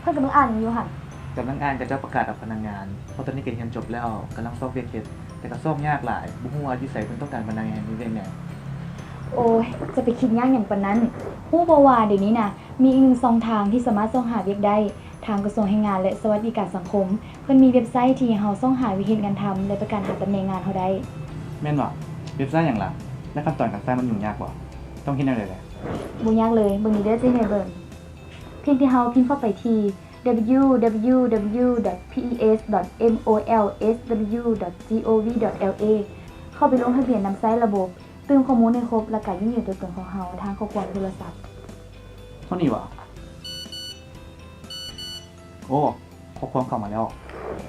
เพิ่นกำลังอ่านอยู่หั่นกำลังอ่านกับเจ้าประกาศกับพนักงานเพราะตอนนี้ก็เรียนจบแล้วกำลังสอบเวียกเฮ็ดแต่ก็สอบยากหลายบ่ฮู้ว่าอยู่ไสเพิ่นต้องการพนักงานอยู่ได้แหน่โอ้ยจะไปคิดยากหยังปานนั้นฮู้บ่ว่าเดี๋ยวนี้น่ะมีอีกหนึ่งช่องทางที่สามารถส่องหาเวียกได้ทางกระทรวงแรงงานและสวัสดิการสังคมเพิ่นมีเว็บไซต์ที่เฮาส่องหาวิธีการทำและประกันหาตำแหน่งงานเฮาได้แม่นบ่เว็บไซต์หยังล่ะและขั้นตอนการใช้มันยุ่งยากบ่ต้องเฮ็ดแนวใดแหละบ่ยากเลยเบิ่งนี้เด้อสิให้เบิ่งเพียงที่เฮาพิมพ์เข้าไปที่ www.pes.molsw.gov.la เข้าไปลงทะเบียนนำไซต์ระบบเติมข้อมูลให้ครบแล้วก็ยืนยันตัวตนของเฮาทางข้อความโทรศัพท์เท่านี้บ่โอ้ข้อความเข้ามาแล้ว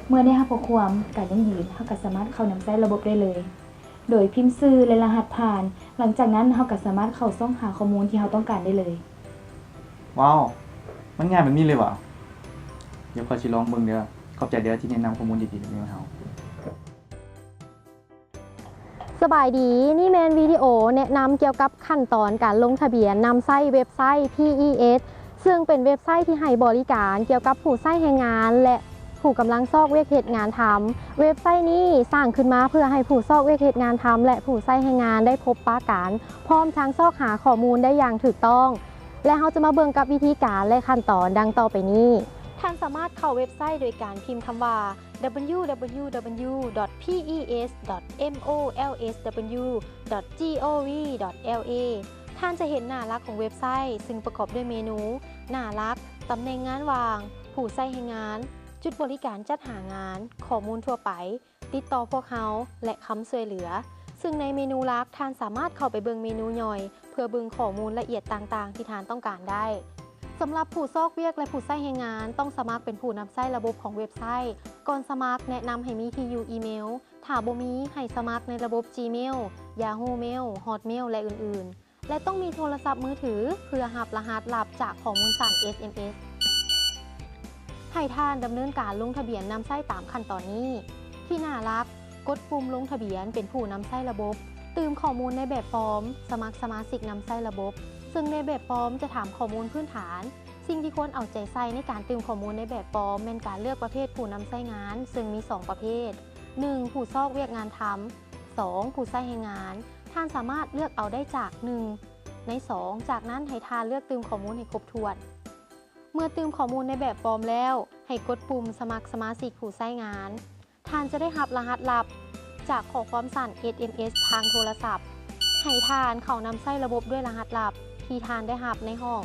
เมื่อได้รับข้อความการยั่งยืนเฮาก็สามารถเข้านำไซต์ระบบได้เลยโดยพิมพ์ชื่อและรหัสผ่านหลังจากนั้นเฮาก็สามารถเข้าซ่องหาข้อมูลที่เฮาต้องการได้เลยว้าวมันง่ายแบบนี้เลยว่ะเดี๋ยวข้อยสิลองเบิ่งเด้อขอบใจเด้อที่แนะนำข้อมูลดีๆให้เฮาสบายดีนี่แมนวิดีโอแนะนำเกี่ยวกับขั้นตอนการลงทะเบียนนำไส้เว็บไซต์ PES ซึ่งเป็นเว็บไซต์ที่ให้บริการเกี่ยวกับผู้ใช้แรงงานและผู้กำลังซอกเวกเหตุงานทำเว็บไซต์นี้สร้างขึ้นมาเพื่อให้ผู้ซอกเวกเหตุงานทำและผู้ใช้แรงงานได้พบปะกันพร้อมทั้งซอกหาข้อมูลได้อย่างถูกต้องและเราจะมาเบิ่งกับวิธีการและขั้นตอนดังต่อไปนี้ท่านสามารถเข้าเว็บไซต์โดยการพิมพ์คำว่า www.pes.molsw.gov.la ท่านจะเห็นหน้าหลักของเว็บไซต์ซึ่งประกอบด้วยเมนูหน้าหลักตำแหน่งงานวางผู้ใช้แรงงานจุดบริการจัดหางานข้อมูลทั่วไปติดต่อพวกเขาและคำช่วยเหลือซึ่งในเมนูหลักท่านสามารถเข้าไปเบิ่งเมนูย่อยเพื่อเบิ่งข้อมูลละเอียดต่างๆที่ท่านต้องการได้สำหรับผู้ซอกเวียกและผู้ใช้แรงงานต้องสมัครเป็นผู้นำใช้ระบบของเว็บไซต์ก่อนสมัครแนะนำให้มีที่อยู่อีเมลถ้าบ่มีให้สมัครในระบบ Gmail Yahoo Mail Hotmail และอื่นๆและต้องมีโทรศัพท์มือถือเพื่อรับรหัสลับจากข้อมูลสั่น SMS ให้ท่านดำเนินการลงทะเบียนนำไส้ตามขั้นตอนนี้ที่หน้ารักกดปุ่มลงทะเบียนเป็นผู้นำไส้ระบบเติมข้อมูลในแบบฟอร์มสมัครสมาชิกนำไส้ระบบซึ่งในแบบฟอร์มจะถามข้อมูลพื้นฐานสิ่งที่ควรเอาใจใส่ในการเติมข้อมูลในแบบฟอร์มเป็นการเลือกประเภทผู้นำไส้งานซึ่งมี2ประเภท 1. ผู้ซอกเวียกงานทำ 2. ผู้ใช้แรงงานท่านสามารถเลือกเอาได้จาก 1 ใน 2 จากนั้นให้ท่านเลือกเติมข้อมูลให้ครบถ้วนเมื่อเติมข้อมูลในแบบฟอร์มแล้วให้กดปุ่มสมัครสมาชิกผู้ใช้งานท่านจะได้รับรหัสลับจากข้อความสั่น SMS ทางโทรศัพท์ให้ท่านเข้านำไส้ระบบด้วยรหัสลับที่ท่านได้รับในห้อง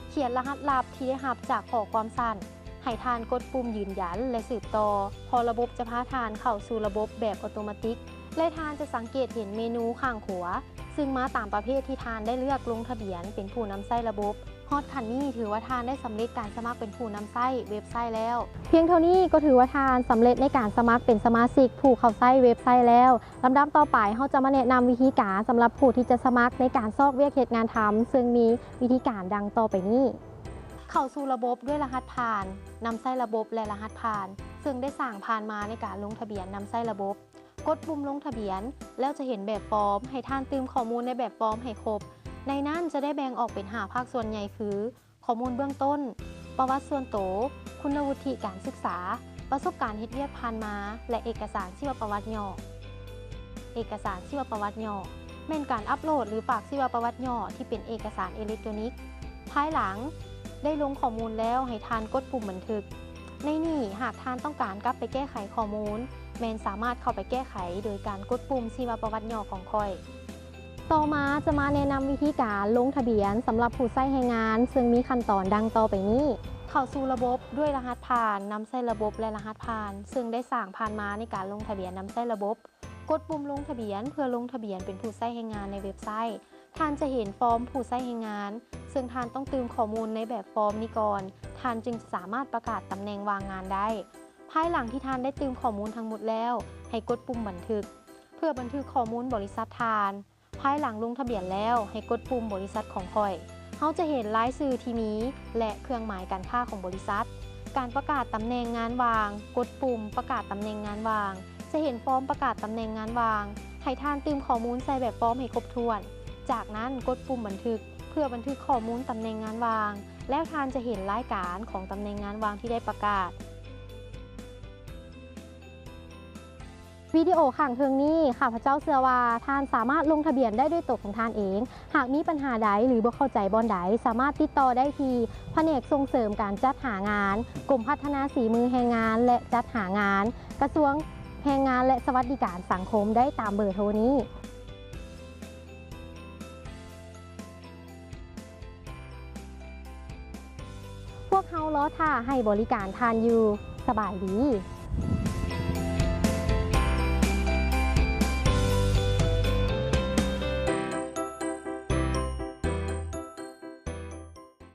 เขียนรหัสลับที่ได้รับจากข้อความสั่นให้ท่านกดปุ่มยืนยันและสืบต่อพอระบบจะพาท่านเข้าสู่ระบบแบบอัตโนมัติและท่านจะสังเกตเห็นเมนูข้างขวาซึ่งมาตามประเภทที่ท่านได้เลือกลงทะเบียนเป็นผู้นำไส้ระบบฮอตคันนี้ถือว่าท่านได้สำเร็จการสมัครเป็นผู้นำไส้เว็บไซต์แล้วเพียงเท่านี้ก็ถือว่าท่านสำเร็จในการสมัครเป็นสมาชิกผู้เข้าไส้เว็บไซต์แล้วลำดับต่อไปเราจะมาแนะนำวิธีการสำหรับผู้ที่จะสมัครในการซอกเวียกเหตุงานทำซึ่งมีวิธีการดังต่อไปนี้เข้าสู่ระบบด้วยรหัสผ่านนำไส้ระบบและรหัสผ่านซึ่งได้สั่งผ่านมาในการลงทะเบียนนำไส้ระบบกดปุ่มลงทะเบียนแล้วจะเห็นแบบฟอร์มให้ท่านเติมข้อมูลในแบบฟอร์มให้ครบในนั้นจะได้แบ่งออกเป็น5ภาคส่วนใหญ่คือข้อมูลเบื้องต้นประวัติส่วนตัวคุณวุฒิการศึกษาประสบการณ์เฮ็ดเวียกผ่านมาและเอกสารชีวประวัติย่อเอกสารชีวประวัติย่อแม่นการอัปโหลดหรือฝากชีวประวัติย่อที่เป็นเอกสารอิเล็กทรอนิกส์ภายหลังได้ลงข้อมูลแล้วให้ท่านกดปุ่มบันทึกในนี้หากท่านต้องการกลับไปแก้ไขข้อมูลแมนสามารถเข้าไปแก้ไขโดยการกดปุ่มชีวประวัติย่อของค่อยต่อมาจะมาแนะนำวิธีการลงทะเบียนสำหรับผู้ใช้แรงงานซึ่งมีขั้นตอนดังต่อไปนี้เข้าสู่ระบบด้วยรหัสผ่านนำใช้ระบบและรหัสผ่านซึ่งได้สร้างผ่านมาในการลงทะเบียนนำใช้ระบบกดปุ่มลงทะเบียนเพื่อลงทะเบียนเป็นผู้ใช้แรงงานในเว็บไซต์ท่านจะเห็นฟอร์มผู้ใช้แรงงานซึ่งท่านต้องเติมข้อมูลในแบบฟอร์มนี้ก่อนท่านจึงจะสามารถประกาศตำแหน่งวางงานได้ภายหลังที่ท่านได้เติมข้อมูลทั้งหมดแล้วให้กดปุ่มบันทึกเพื่อบันทึกข้อมูลบริษัทท่านภายหลังลงทะเบียนแล้วให้กดปุ่มบริษัทของค่อยเขาจะเห็นรายชื่อที่มีและเครื่องหมายการค้าของบริษัทการประกาศตำแหน่งงานวางกดปุ่มประกาศตำแหน่งงานวางจะเห็นฟอร์มประกาศตำแหน่งงานวางให้ท่านเติมข้อมูลใส่แบบฟอร์มให้ครบถ้วนจากนั้นกดปุ่มบันทึกเพื่อบันทึกข้อมูลตำแหน่งงานวาง แล้วท่านจะเห็นรายการของตำแหน่งงานวางที่ได้ประกาศวิดีโอข้างเทิงนี้ข้าพเจ้าเชื่อว่าท่านสามารถลงทะเบียนได้ด้วยตัวของท่านเองหากมีปัญหาใดหรือบ่เข้าใจบอนใดสามารถติดต่อได้ที่แผนกส่งเสริมการจัดหางานกรมพัฒนาฝีมือแรงงานและจัดหางานกระทรวงแรงงานและสวัสดิการสังคมได้ตามเบอร์โทรนี้พวกเขาล้อท่าให้บริการทานอยู่สบายดี